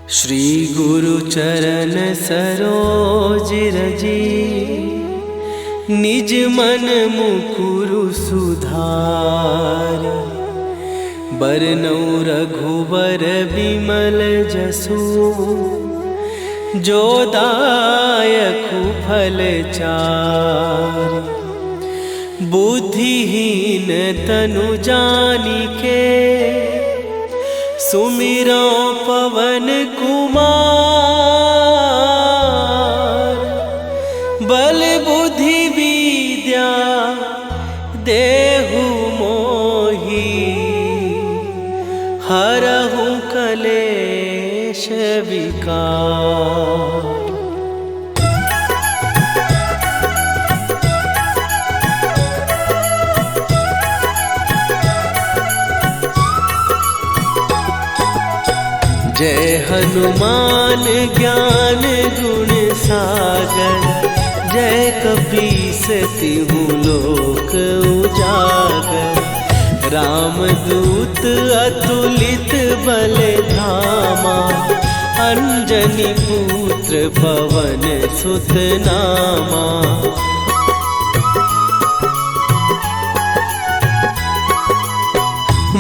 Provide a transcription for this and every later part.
श्री गुरु चरण सरोज रजी, निज मन मुकुरु सुधार। बरनौ रघुबर बिमल जसु, जो दायकु फल चार। बुद्धिहीन तनु जानिके, सुमिरो पवन कुमार। बल बुद्धि विद्या देहु मोहि, हरहु कलेश विकार। जय हनुमान ज्ञान गुण सागर, जय कपीस तिहु लोक उजागर। रामदूत अतुलित बल धामा, अंजनी पुत्र पवन सुत नामा।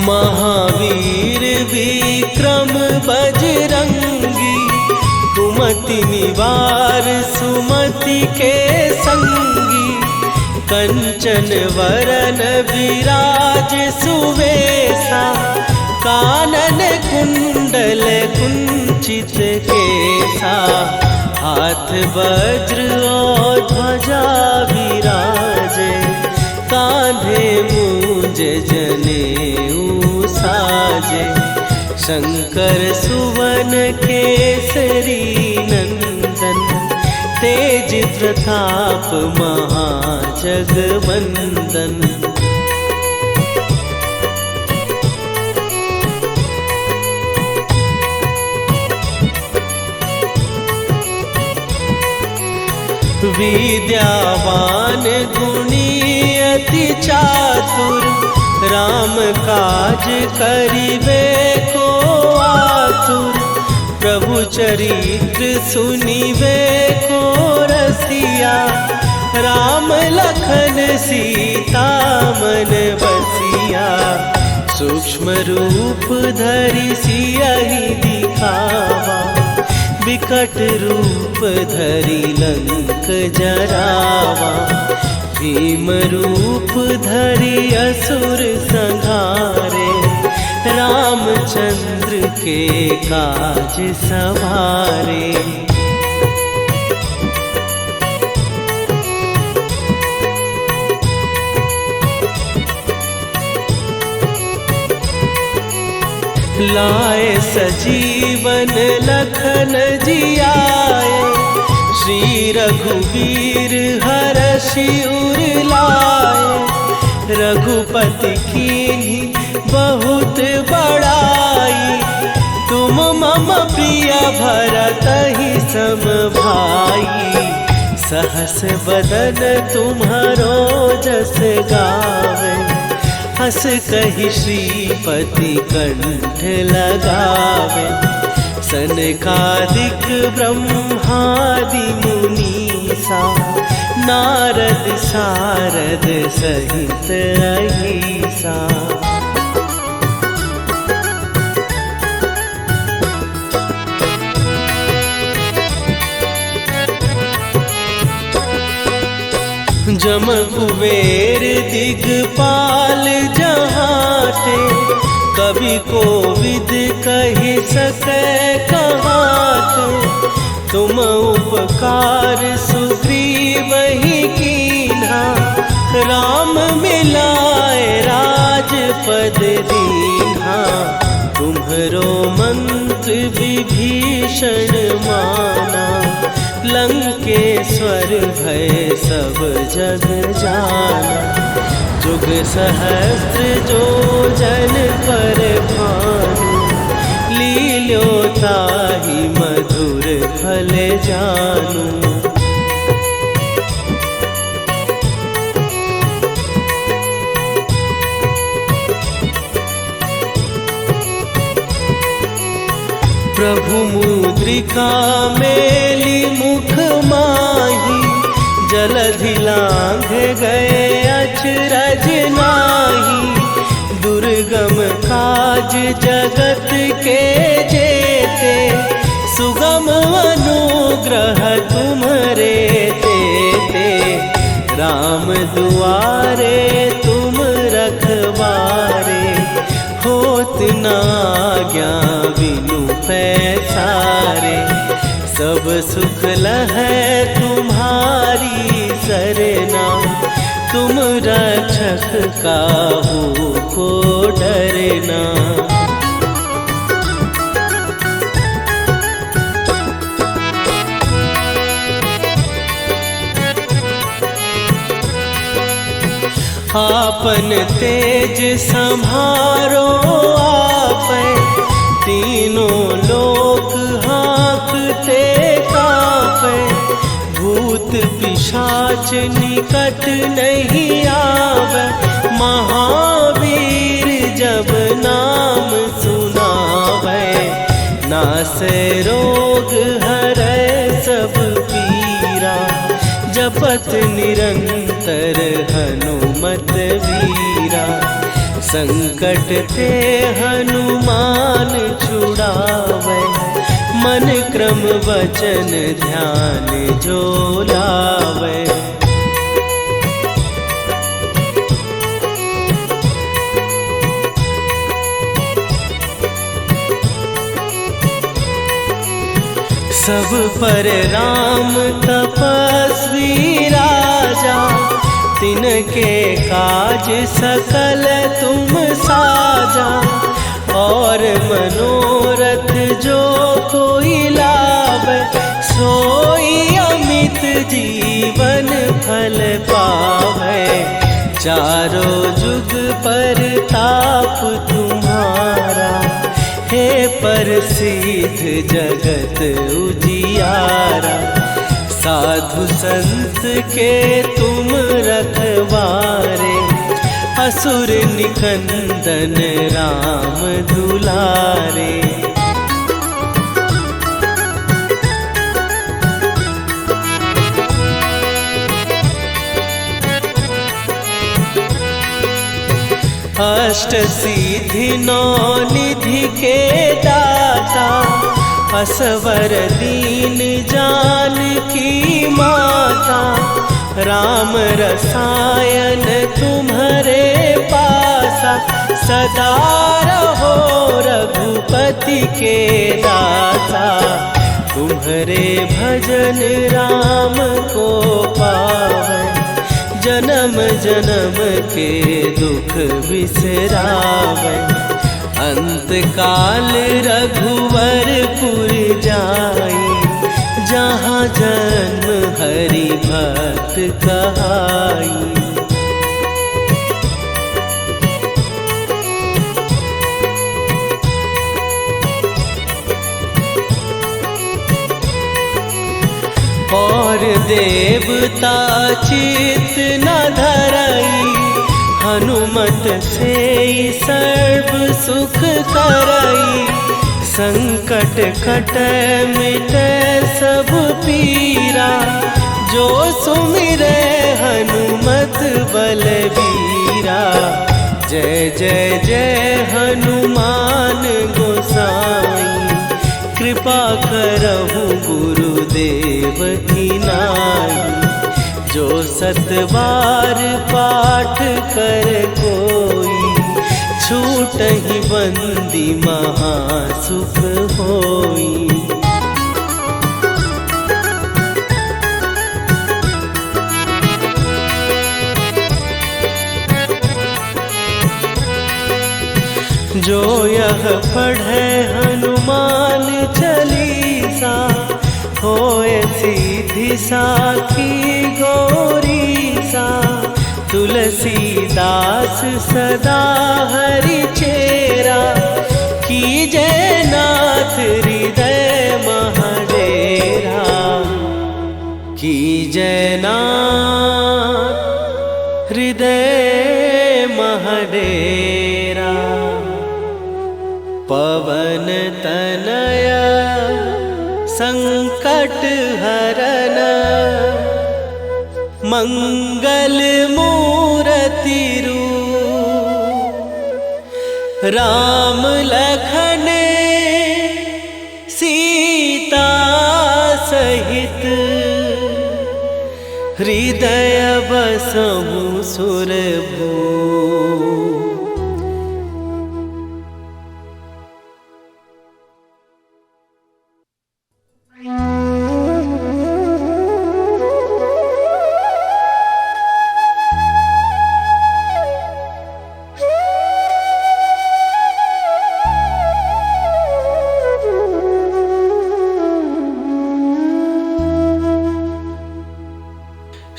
महावीर विक्रम बजरंगी, कुमति निवार सुमति के संगी। कंचन वरन विराज सुवेशा, कानन कुंडल कुंचित केसा। हाथ वज्र और ध्वजा विराजे, कांधे मूंज जनेऊ साजे। शंकर सुवन केसरी नंदन, तेज प्रताप महाजगवंदन। विद्यावान गुणी अति चातुर, राम काज करिबे को आतुर। प्रभु चरित्र सुनिबे को रसिया, राम लखन सीता मन बसिया। सूक्ष्म रूप धरि सियहि दिखावा, विकट रूप धरि लंक जरावा। भीम रूप धरि असुर संहारे, रामचंद्र के काज सवारे। लाए सजीवन लखन जियाए, श्री रघुवीर हरषि उर लाए। रघुपति कीन्ही बहुत बड़ाई, तुम मम प्रिय भरतहि सम भाई। सहस बदन तुम्हारो जस गावे, हस कहि श्रीपति कंठ लगावे। सनकादिक ब्रह्मादि मुनीसा, नारद सारद सहित अहिसा। जम कुबेर दिगपाल जहाते, कवि कोविद कहि सकै कहाते। तुम उपकार सुग्रीवहि कीन्हा, राम मिलाए राजपद दीन्हा। तुम्हरो मंत्र विभीषण माना, लंकेश्वर भय सब जग जाना। जुग सहस्त्र जो जन पर भानु, लील्यो ताहि मधुर फल जानू। प्रभु मुद्रिका मेली मुख माही, जलधि लांघ गए अचरज नाही। दुर्गम काज जगत के जेते, सुगम अनुग्रह तुम्हरे तेते। राम दुआरे तुम रखवारे, होत न आज्ञा बिनु पैसारे। सब सुख लहै तुम्हारी सरना, तुम रक्षक काहू को डरना। आपन तेज संभारो आपै, तीनों लोक हाँकते कांपै। भूत पिशाच निकट नहीं आवे, महावीर जब नाम सुनावे। नासै रोग हरै सब पीरा, जपत निरंतर हनुमत वीरा। संकट ते हनुमान छुड़ावे, मन क्रम वचन ध्यान जो लावे। सब पर राम तपस्वी राजा, तिनके काज सकल तुम साजा। और मनोरथ जो कोई लावे, सोई अमित जीवन फल पावे। चारों जुग पर ताप तुम्हारा, हे प्रसिद्ध जगत उजियारा। साधु संत के तुम रखवारे, असुर निकंदन राम दुलारे। अष्ट सिद्धि नौ निधि के दाता, असवर दीन जानकी माता। राम रसायन तुम्हारे पासा, सदा रहो रघुपति के दासा। तुम्हारे भजन राम को पावै, जन्म जन्म के दुख बिसरावै। अंत काल रघुवरपुर जाई, जहाँ जन्म हरि भक्त कहाई। और देवता चित न धरई, हनुमत से सर्व सुख करई। संकट कटै मिटै सब पीरा, जो सुमिरै हनुमत बलबीरा। जय जय जय हनुमान गोसाई, कृपा करहु गुरुदेव की नाई। जो सत बार पाठ कर कोई, छूटहि बंदी महासुख होई। जो यह पढ़े हनुमान चालीसा, होए सीधी साखी गौरीसा। तुलसीदास सदा हरि चेरा, कीजय नाथ हृदय महडेरा। कीजय नाथ हृदय महडेरा। पवन तनय संकट हरन मंगल मूर्ति रूप राम लखन सीता सहित हृदय बसहु सुरभू।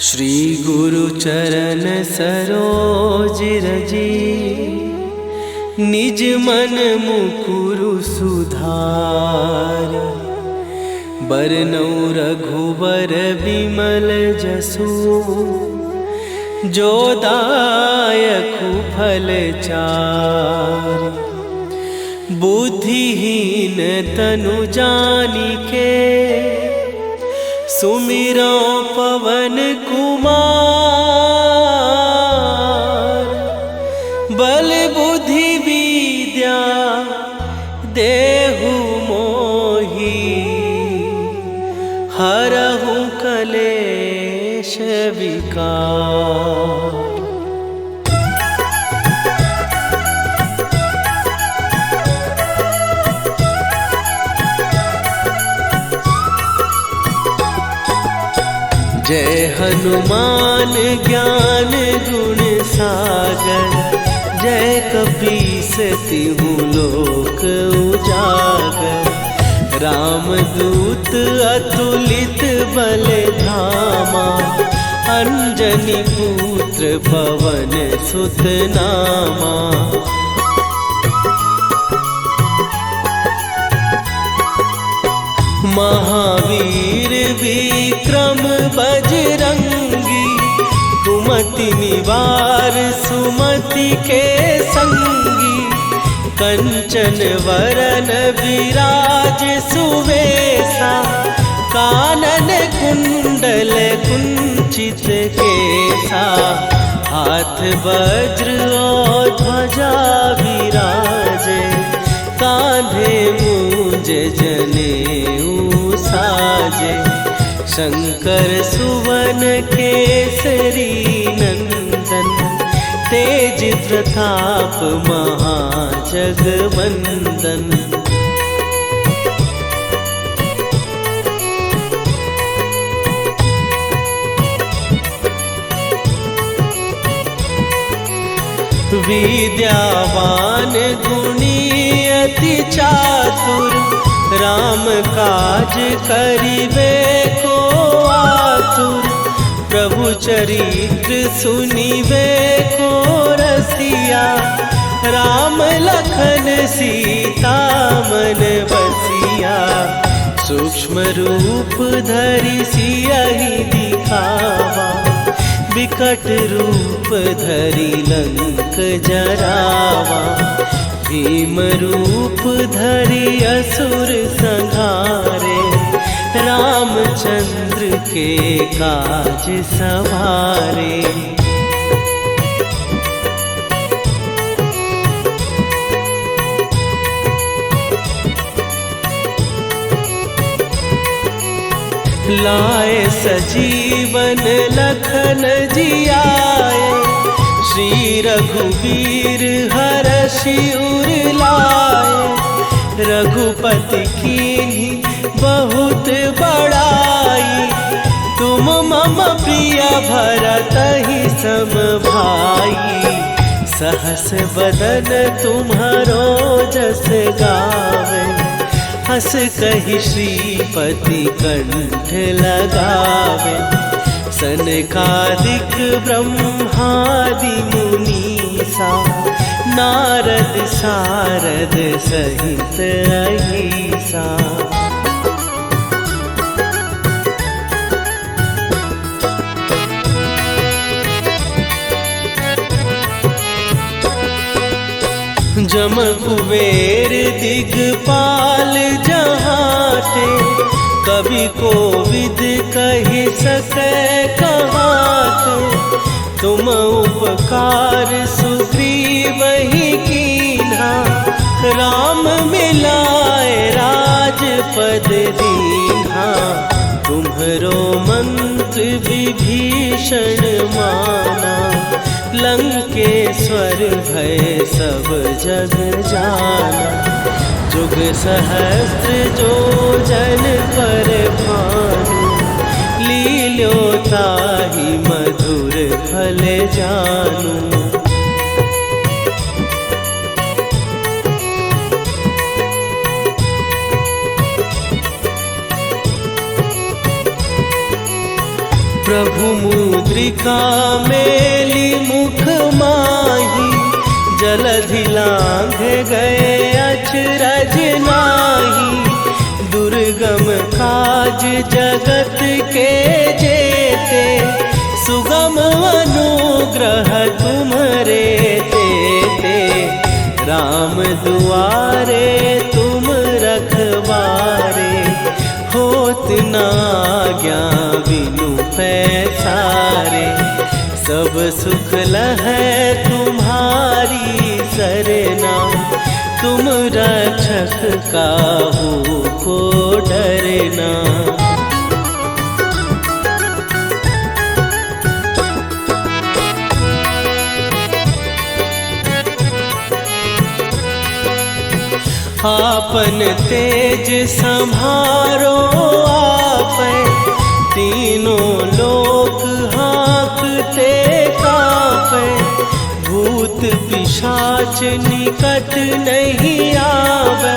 श्री गुरु चरण सरोज रजी निज मन मुकुरु सुधार। बरनउँ रघुबर बिमल जसु जो दायकु फल चार। बुद्धिहीन तनु जानिके सुमिरो पवन कुमार। बल बुद्धि विद्या देहु मोहि हरहु कलेश विकार। जय हनुमान ज्ञान गुण सागर। जय कपीस तिहु लोक उजागर। रामदूत अतुलित बल धामा। अंजनी पुत्र पवन सुत नामा। महावीर विक्रम बजरंगी। कुमति निवार सुमति के संगी। कंचन वरन विराज सुवेशा। कानन कुंडल कुंचित केसा। हाथ वज्र और ध्वजा विराजे। कांधे मूंज जनेऊ साजे। शंकर सुवन केसरी नंदन। तेज प्रताप महाजगवंदन। विद्यावान गुणी अति चातुर। राम काज करिबे को आतुर। प्रभु चरित्र सुनिबे को रसिया। राम लखन सीता मन बसिया। सूक्ष्म रूप धरि सियहि दिखावा। विकट रूप धरि लंक जरावा। भीम रूप धरि असुर संहारे। रामचंद्र के काज सवारे। लाए सजीवन लखन जियाए। श्री रघुवीर हरषि उर लाए। रघुपति कीन्ही बहुत बड़ाई। तुम मम प्रिय भरतहि सम भाई। सहस बदन तुम्हारो जस गावे। हस कहि श्रीपति कंठ लगावे। सनकादिक ब्रह्मादि मुनीसा। नारद सारद सहित अहिसा। जम कुबेर दिगपाल जहाते। कवि को विद कही सके कहात। तुम उपकार सुग्रीव ही कीन्हा, राम मिलाए राजपद दीन्हा। तुम्हरो मंत्र विभीषण माना, लंकेश्वर भय सब जग जाना। जुग सहस्त्र जो जन पर भानु, लील्यो ताहि मधुर फल जानू। प्रभु मुद्रिका मेली मुख माही, जलधि लांघ गए अचरज नाही। दुर्गम काज जगत के जेते, सुगम अनुग्रह तुम्हरे तेते। राम दुआरे तुम रखवारे, होत न आज्ञा बिनु पैसारे। सब सुख लहै तुम्हारी सरना, तुम रक्षक काहू को डरना। आपन तेज संभारो आपै, तीनों लोक हाँकते कापै। भूत पिशाच निकट नहीं आवे,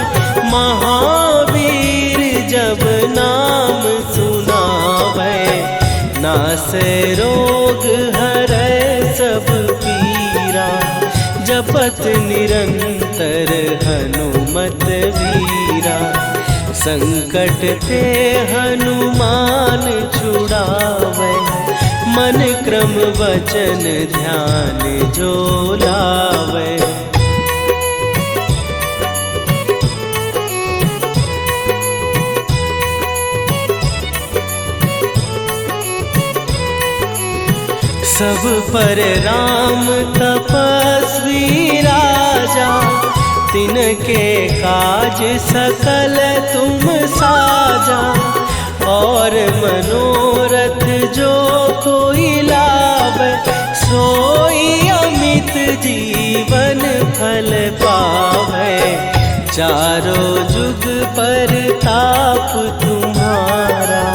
महावीर जब नाम सुनावे। नासै रोग हरै सब पीरा, जपत निरंतर हनुमत वीरा। संकट ते हनुमान छुड़ावे, मन क्रम वचन ध्यान जो लावे। सब पर राम तपस्वी राजा, तिनके काज सकल तुम साजा। और मनोरथ जो कोई लावे, सोई अमित जीवन फल पावे। चारों जुग पर ताप तुम्हारा,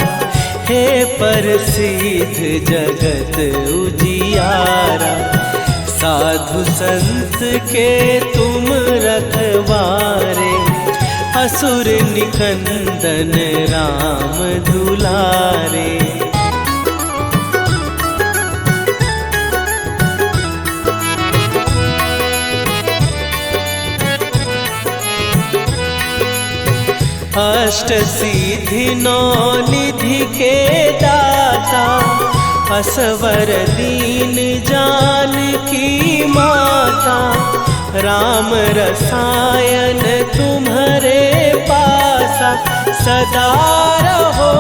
हे प्रसिद्ध जगत उजियारा। साधु संत के तुम रखवारे, असुर निकंदन राम दुलारे। अष्ट सिद्धि नौ निधि के दाता, असवर दीन जानकी माता। राम रसायन तुम्हारे पासा, सदा रहो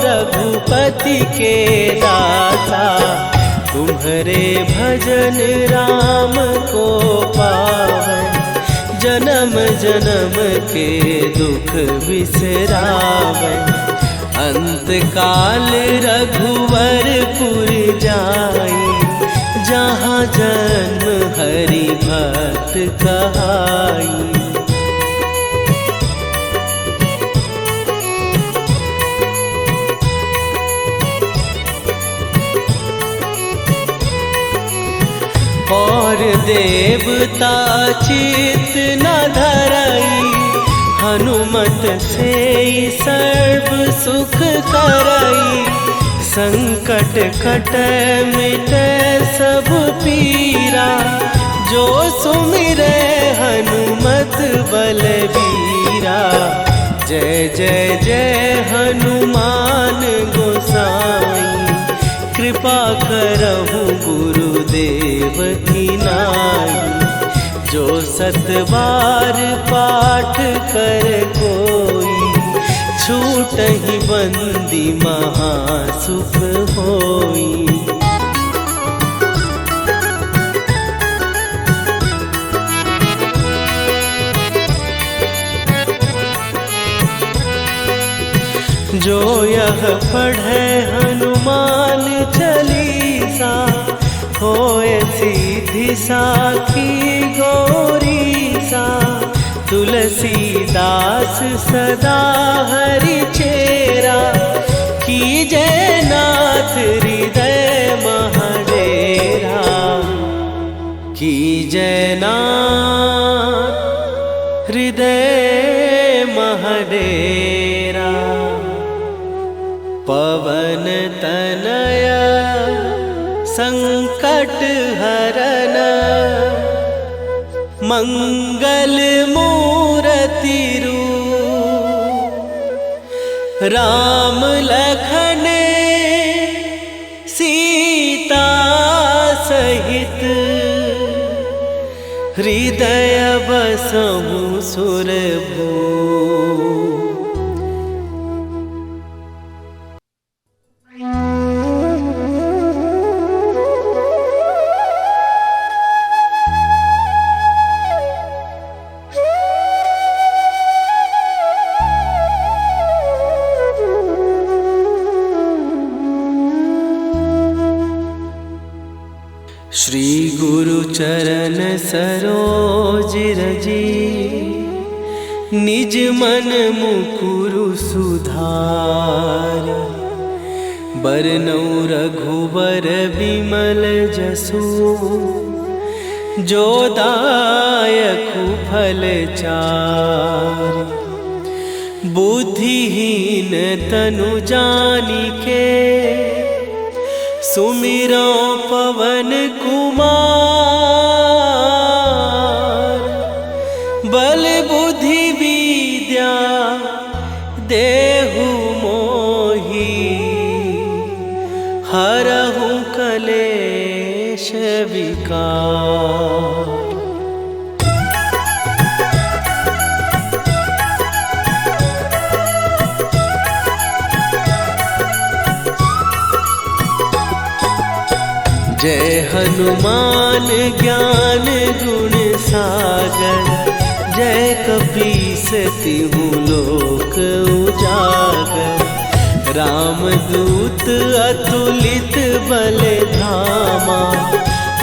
रघुपति के दासा। तुम्हारे भजन राम को पावे, जन्म जन्म के दुख बिसरावे। अंत काल रघुवरपुर जाई, जहाँ जन्म हरि भक्त कहाई। और देवता चित न धरई, हनुमत से सर्व सुख करई। संकट कटै मिटै सब पीरा, जो सुमिरै हनुमत बलबीरा। जय जय जय हनुमान गोसाई, कृपा करहु गुरुदेव की नाई। जो 7 बार पाठ कर कोई, छूटहि बंदी महासुख होई। जो यह पढ़े हनुमान चालीसा, होए सीधी साखी गौरी सा। तुलसीदास सदा हरि चेरा, कीजय नाथ हृदय महडेरा। कीजय नाथ हृदय महडेरा। पवन तनया संकट हरन, मंगल मूर्ति रूप। राम लखन सीता सहित, हृदय बसहु सुरभूप। श्री गुरु चरण सरोज रजी, निज मन मुकुरु सुधार। बरनउँ रघुबर बिमल जसु, जो दायकु फल चारि। बुद्धिहीन तनु जानिके, सुमिरो पवन कुमार। बल बुद्धि विद्या देहु मोहि, हरहु कलेश विकार। जय हनुमान ज्ञान गुण सागर, जय कपीस तिहु लोक उजागर। रामदूत अतुलित बल धामा,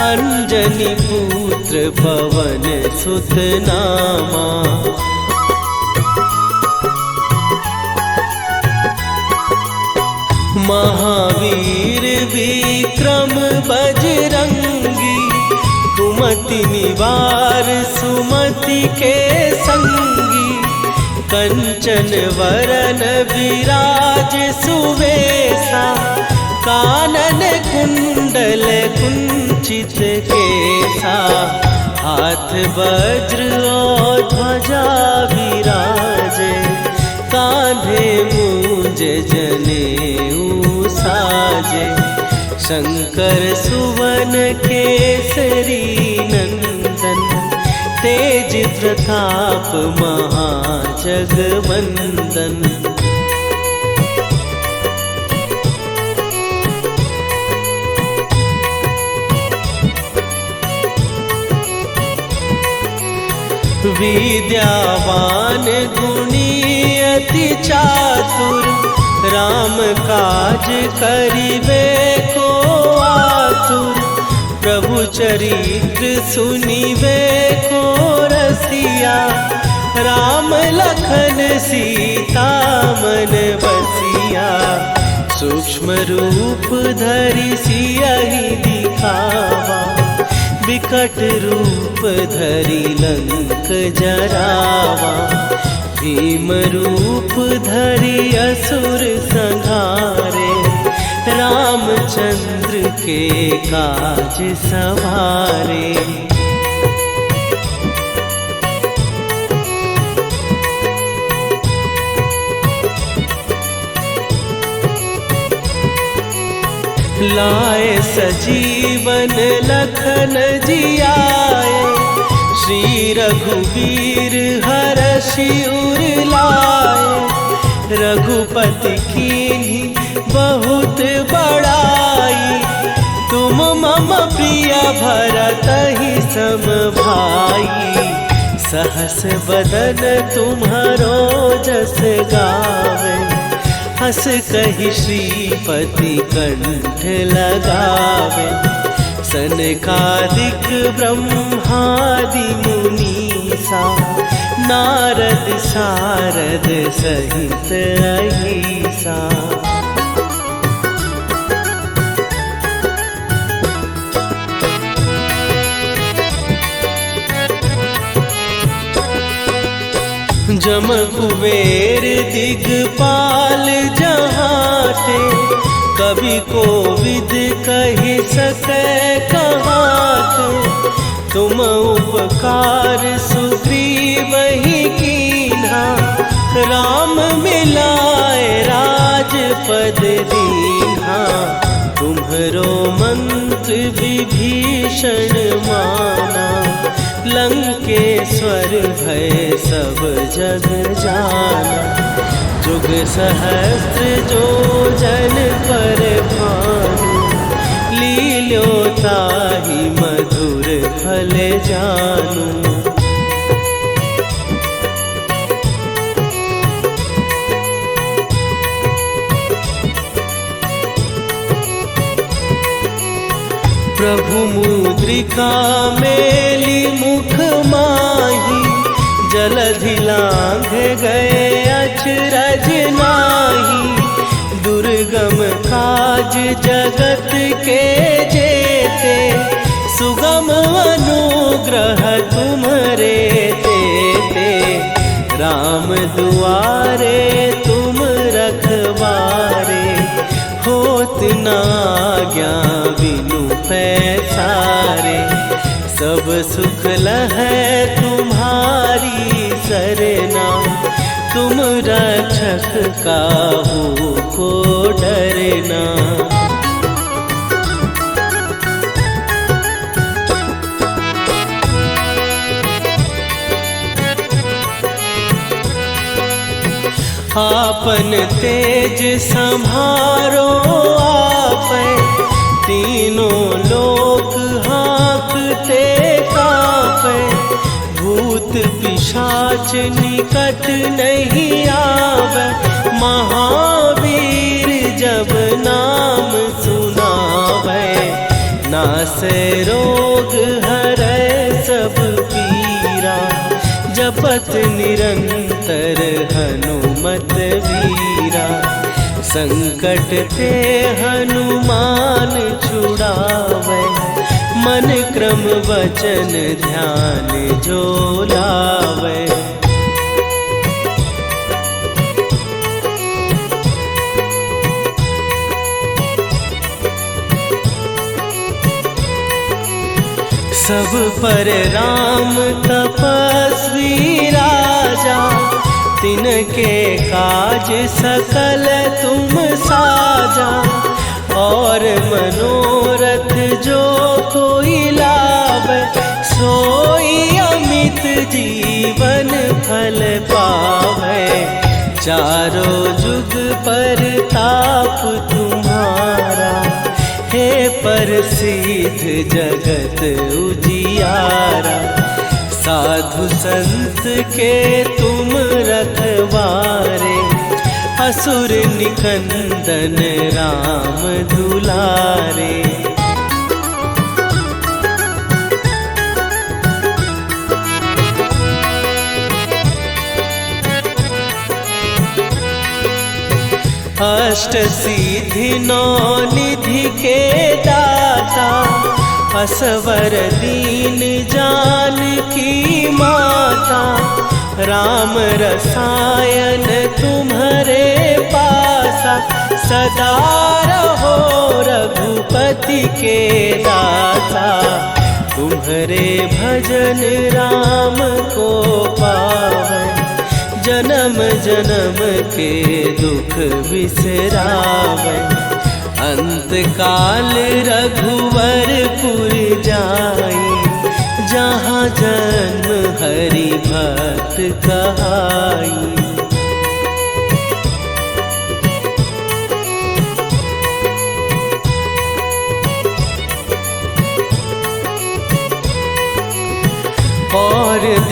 अंजनी पुत्र पवन सुत नामा। महावीर विक्रम बजरंगी, कुमति निवार सुमति के संगी। कंचन वरन विराज सुवेशा, कानन कुंडल कुंचित केसा। हाथ वज्र और ध्वजा विराजे, कांधे मूंज जनेऊ साजे। शंकर सुवन केसरी नंदन, तेज प्रताप महाजगवंदन। विद्यावान गुणी अति चातुर, राम काज करिबे को आतुर। प्रभु चरित्र सुनिबे को रसिया, राम लखन सीता मन बसिया। सूक्ष्म रूप धरि सियहि दिखावा, विकट रूप धरि लंक जरावा। भीम रूप धरि असुर संहारे, रामचंद्र के काज सवारे। लाए सजीवन लखन जियाए, श्री रघुवीर हरषि उर लाए। रघुपति कीन्ही बहुत बड़ाई। तुम मम प्रिय भरत ही सम भाई। सहस बदन तुम्हारो जस गावे, हस कहि श्रीपति कंठ लगावे। सनकादिक ब्रह्मादि मुनीसा, नारद सारद सहित अहिसा। जम कुबेर दिगपाल जहाँ थे, कवि कोविद कहि सकै कहाते। तुम उपकार सुग्रीव ही कीन्हा, राम मिलाए राजपद दीन्हा। तुम्हरो मंत्र विभीषण माना, लंकेश्वर भय सब जग जाना। जुग सहस्त्र जो जन पर भानु, लील्यो ताहि मधुर फल जानू। प्रभु मुद्रिका मेली मुख माही, जलधि लांघ गए अचरज नाही। दुर्गम काज जगत के जेते, सुगम अनुग्रह तुम्हरे तेते। राम दुआरे तुम रखवारे, होत न आज्ञा बिनु पैसारे। सब सुख लहै तुम्हारी सरना, तुम रक्षक काहू को डरना। आपन तेज संभारो आपै, तीनों लोक हाँकते कांपै। भूत पिशाच निकट नहीं आवे, महावीर जब नाम सुनावे। नासै रोग हरै सब पीरा, जपत निरंतर हनुमत वीरा। संकट ते हनुमान छुड़ावे, मन क्रम वचन ध्यान जो लावे। सब पर राम तपस्वी राजा, तिनके काज सकल तुम साजा। और मनोरथ जो कोई लावे, सोई अमित जीवन फल पावे। चारों जुग पर ताप तुम्हारा, हे प्रसिद्ध जगत उजियारा। साधु संत के तुम रखवारे, असुर निकंदन राम दुलारे। अष्ट सिद्धि नौ निधि के दाता, असवर दीन जानकी माता। राम रसायन तुम्हारे पासा, सदा रहो रघुपति के दासा। तुम्हारे भजन राम को पावै, जन्म जन्म के दुख बिसरावै। अंत काल रघुवरपुर जाई, जहाँ जन्म हरि भक्त कहाई।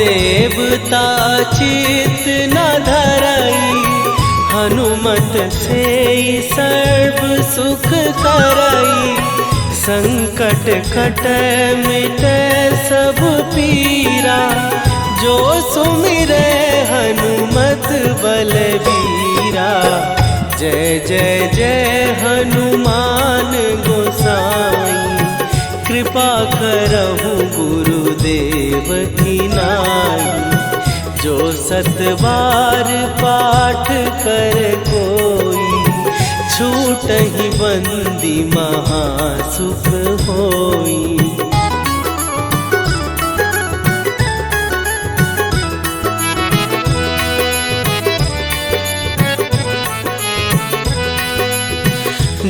देवता चित न धरई, हनुमत से सर्व सुख करई। संकट कटै मिटै सब पीरा, जो सुमिरै हनुमत बलबीरा। जय जय जय हनुमान गोसाई, कृपा करहु गुरुदेव की नाई। जो सतबार पाठ कर कोई, छूटहि बंदी महासुख होई।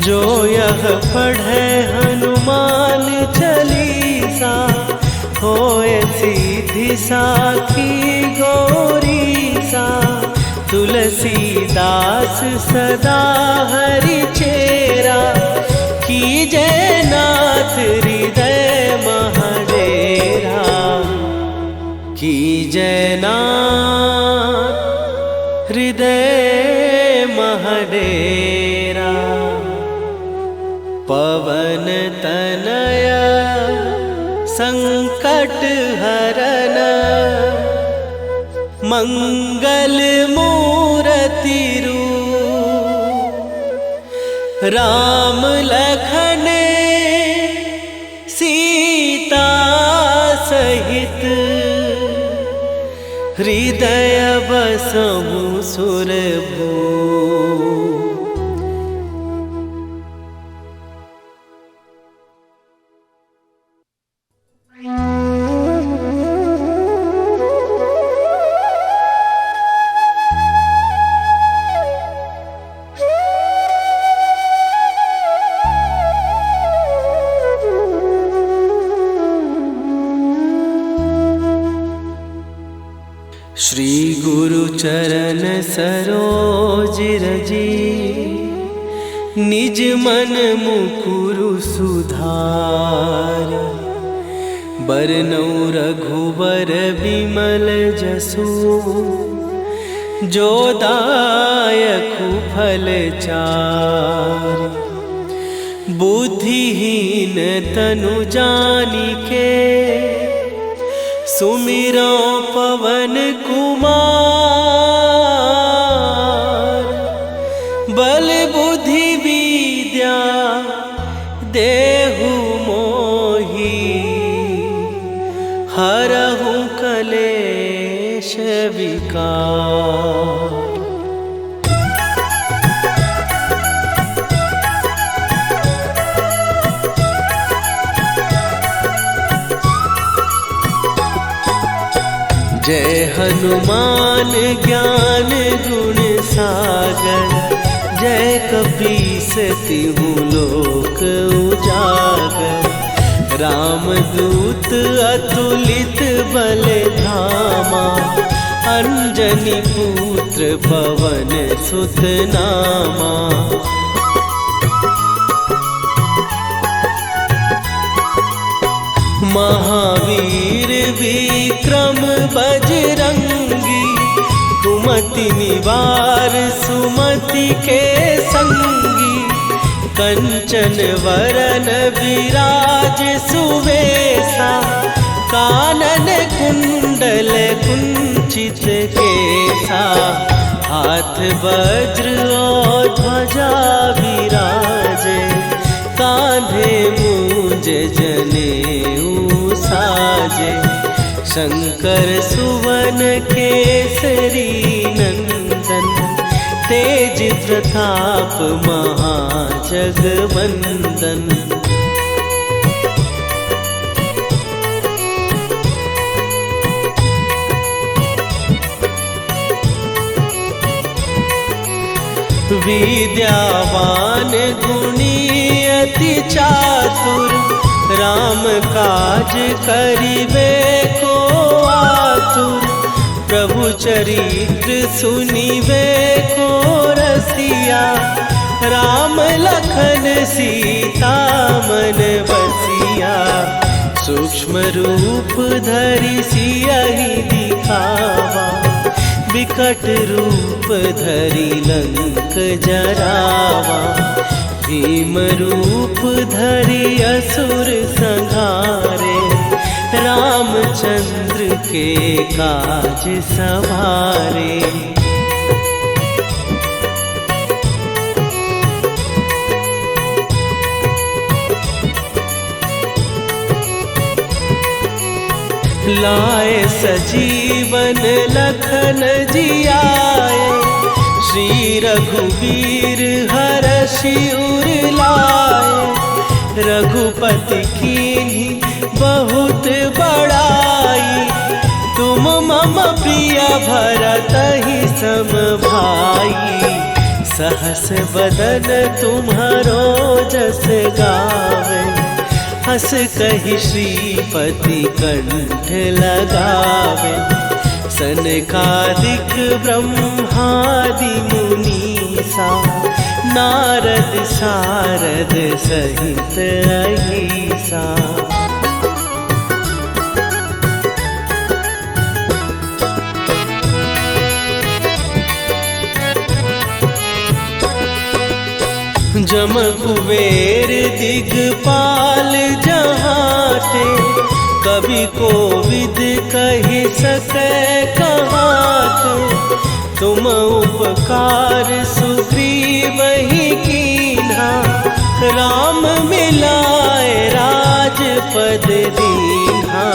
जो यह पढ़े हनुमान चालीसा, होए सीधी साखी गौरीसा। तुलसीदास सदा हरि चेरा, कीजै नाथ हृदय महडेरा। कीजै नाथ हृदय महडेरा। पवन तनया संकट हरन, मंगल मूरति रूप। राम लखन सीता सहित, हृदय बसहु सुरभूप। श्री गुरु चरण सरोज रजी, निज मन मुकुरु सुधार। बरनौ रघुबर बिमल जसु, जो दायकु फल चार। बुद्धिहीन तनु जानिके, सुमिरो पवन कुमार। बल बुद्धि विद्या देहु मोहि, हरहु कलेश विकार। जय हनुमान ज्ञान गुण सागर, जय कपीस तिहु लोक उजागर। रामदूत अतुलित बल धामा, अंजनी पुत्र पवन सुत नामा। महावीर विक्रम बजरंगी, कुमति निवार सुमति के संगी। कंचन वरन विराज सुवेशा, कानन कुंडल कुंचित केसा। हाथ वज्र और ध्वजा विराजे, कांधे मूंज जनेऊ साजे। शंकर सुवन केसरी नंदन, तेज प्रताप महाजगवंदन। विद्यावान गुणी अति चातुर, राम काज करिबे को आतुर। प्रभु चरित्र सुनिबे को रसिया, राम लखन सीता मन बसिया। सूक्ष्म रूप धरि सियहि दिखावा, विकट रूप धरि लंक जरावा। भीम रूप धरि असुर संहारे, रामचंद्र के काज सवारे। लाए सजीवन लखन जियाए, श्री रघुवीर हरषि उर लाए। रघुपति कीन्ही बहुत बड़ाई, तुम मम प्रिय भरतहि सम भाई। सहस बदन तुम्हारो जस गावे, हस कहि श्रीपति कंठ लगावे। सनकादिक ब्रह्मादि मुनीसा, नारद सारद सहित अहिसा। जम कुबेर दिगपाल जहाते, कवि कोविद कहि सकै कहाते। तुम उपकार सुग्रीवहि कीन्हा, राम मिलाए राजपद दीन्हा।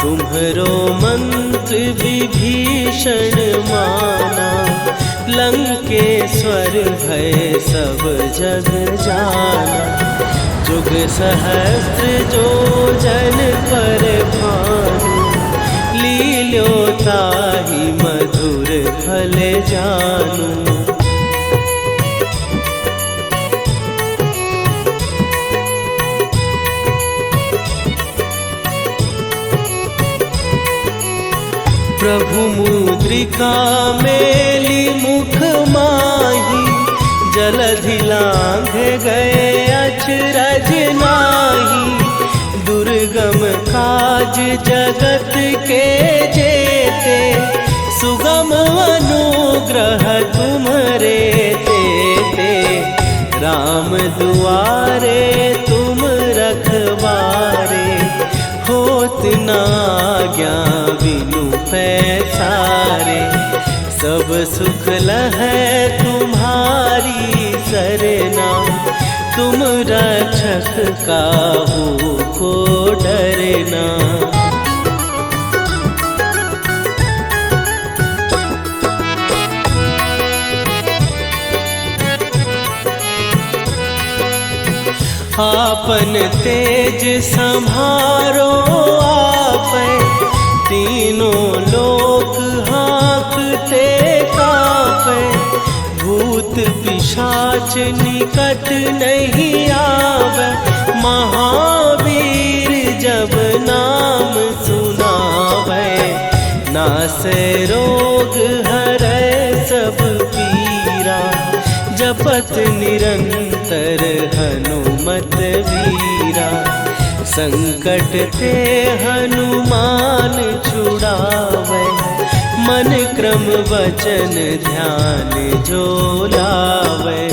तुम्हरो मंत्र विभीषण माना, लंकेश्वर भय सब जग जाना। जुग सहस्त्र जो जन पर भानु, लील्यो ताहि मधुर फल जानू। प्रभु मुद्रिका मेली मुख माही, जलधि लांघ गए अचरज नाहि। दुर्गम काज जगत के जेते, सुगम अनुग्रह तुम्हरे तेते। राम दुआरे तुम रखवारे, होत न आज्ञा बिनु पैसारे। सब सुख लहै तुम्हारी सरना, तुम रक्षक काहू को डरना। आपन तेज सम्हारो आपै, तीनों लोक हाँकते कांपै। भूत पिशाच निकट नहीं आवे, महावीर जब नाम सुनावे। नासै रोग हरै सब पीरा, जपत निरंतर हनुमत वीरा। संकट ते हनुमान छुड़ावे, मन क्रम वचन ध्यान जो लावे।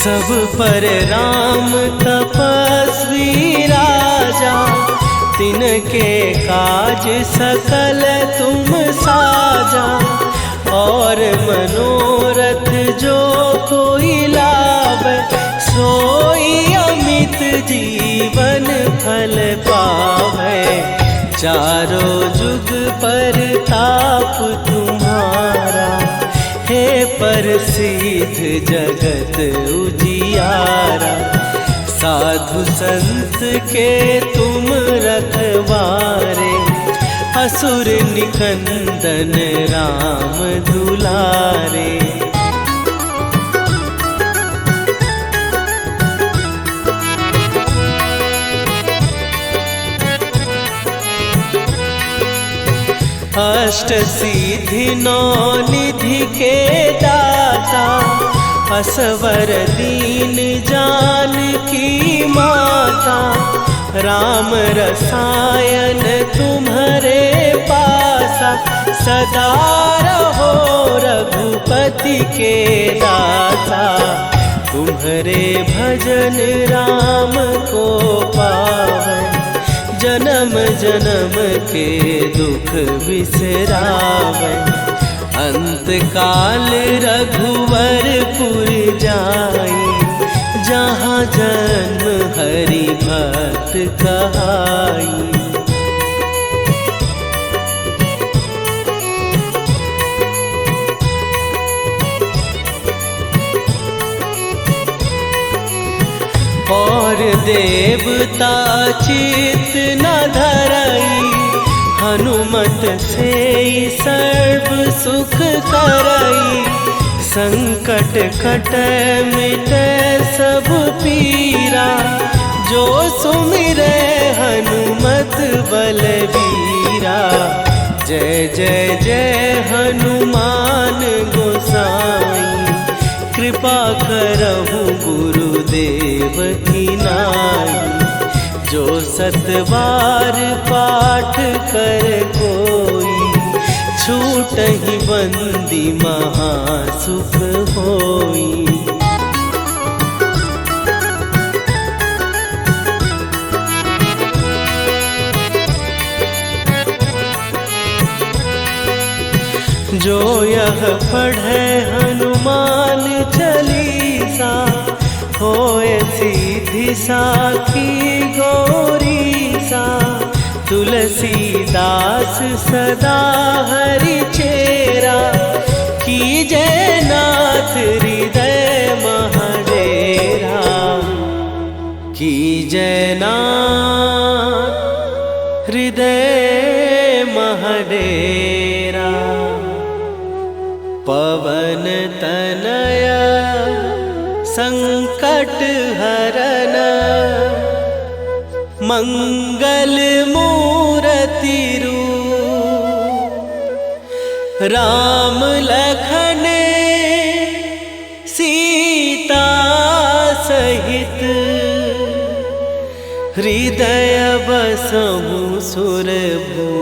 सब पर राम तपस्वी राजा, तिनके काज सकल तुम साजा। और मनोरथ जो कोई लावे, सोई अमित जीवन फल पावे। चारों जुग पर ताप तुम्हारा, हे प्रसिद्ध जगत उजियारा। साधु संत के तुम रखवारे, असुर निकंदन राम दुलारे। अष्ट सिद्धि नौ निधि के दाता, असवर दीन जानकी माता। राम रसायन तुम्हारे पासा, सदा रहो रघुपति के दासा। तुम्हारे भजन राम को पावन, जन्म जन्म के दुख बिसरावे। अंत काल रघुवरपुर जाई, जहाँ जन्म हरि भक्त कहाई। और देवता चित न धरई, हनुमत से सर्व सुख करई। संकट कटे मिटे सब पीरा, जो सुमिरे हनुमत बलबीरा। जय जय जय हनुमान गोसाई, कृपा करहु गुरुदेव की नाई। जो सतबार पाठ कर कोई, छूटहि बंदी महासुख होई। जो यह पढ़े हनुमान चालीसा, होए सीधी साखी गौरीसा। तुलसीदास सदा हरि चेरा, कीजय नाथ हृदय महडेरा। कीजय नाथ हृदय महडेरा। पवन तनय संकट हरन, मंगल मूर्ति रूप। राम लखन सीता सहित, हृदय बसहु सुरभूप।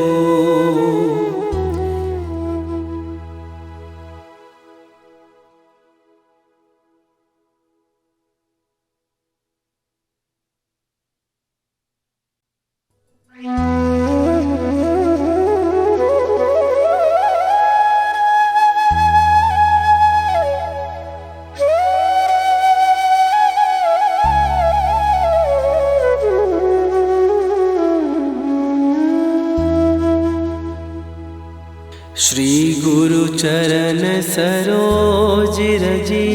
श्री गुरु चरण सरोज रजी,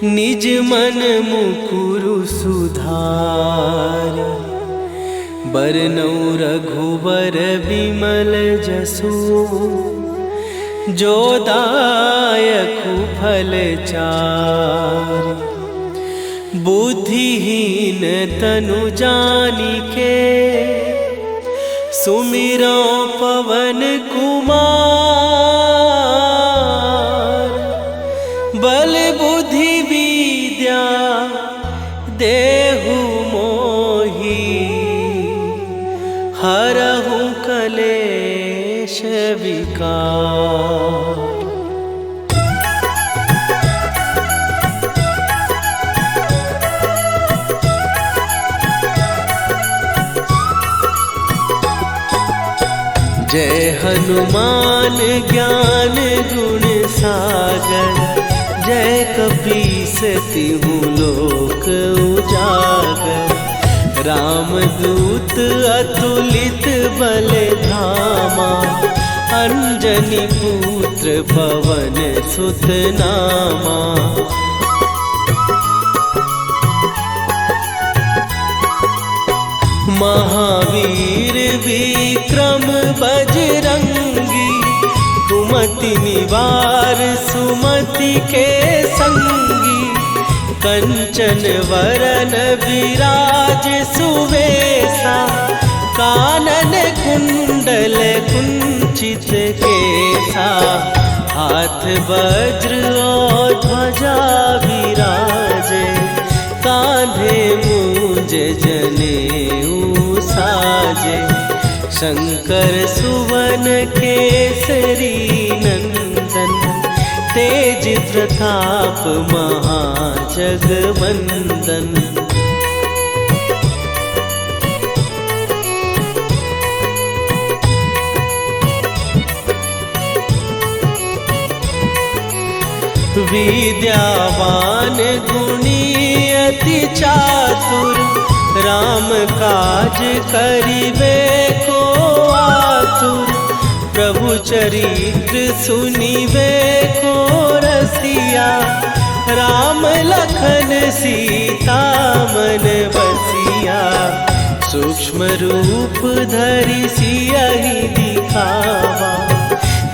निज मन मुकुरु सुधार। बरनउँ रघुबर बिमल जसु, जो दायकु फल चारि। बुद्धिहीन तनु जानिके, सुमिरो पवन कुमार। बल बुद्धि विद्या देहु मोहि, हरहु कलेश विकार। जय हनुमान ज्ञान गुण सागर, जय कपीस तिहु लोक उजागर। रामदूत अतुलित बल धामा, अंजनी पुत्र पवन सुत नामा। महावीर विक्रम बजरंगी, कुमति निवार सुमति के संगी। कंचन वरन विराज सुवेसा, कानन कुंडल कुंचित केसा, हाथ वज्र और ध्वजा विराजे, कांधे मूंज जनेऊ साजे। शंकर सुवन केसरी नंदन, तेज प्रताप महाजगवंदन। विद्यावान गुणी अति चातुर, राम काज करिबे को आतुर। प्रभु चरित्र सुनिबे को रसिया, राम लखन सीता मन बसिया। सूक्ष्म रूप धरि सियहि दिखावा,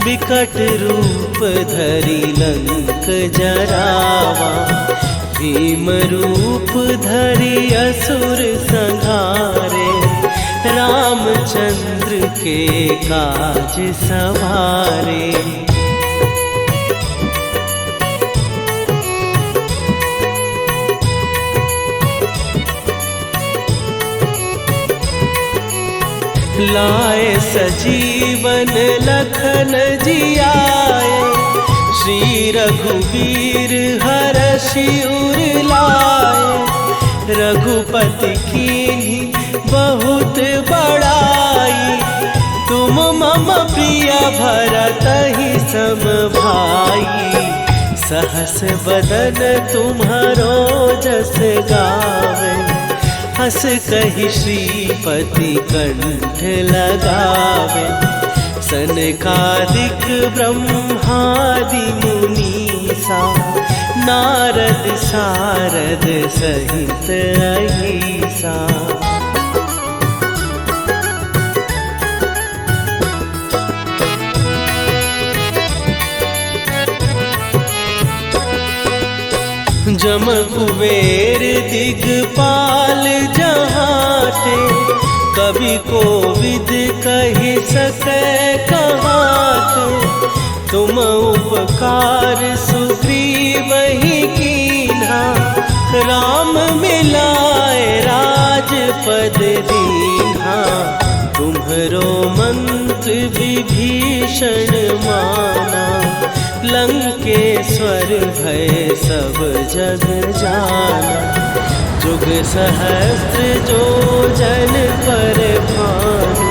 विकट रूप धरि लंक जरावा। भीम रूप धरि असुर संहारे, रामचंद्र के काज सवारे। लाए सजीवन लखन जियाए, श्री रघुवीर हरषि उर लाए। रघुपति कीन्ही बहुत बड़ाई, तुम मम प्रिय भरतहि सम भाई। सहस बदन तुम्हारो जस गावे, हस कहि श्रीपति कंठ लगावे। सनकादिक ब्रह्मादि मुनीसा, नारद सारद सहित अहिसा। जम कुबेर दिगपाल जहाते, कवि कोविद कहि सकै कहाते। तुम उपकार सुग्रीवहि कीन्हा, राम मिलाए राजपद दीन्हा। तुम्हरो मंत्र विभीषण माना, लंकेश्वर भय सब जग जाना। जुग सहस्त्र जो जन पर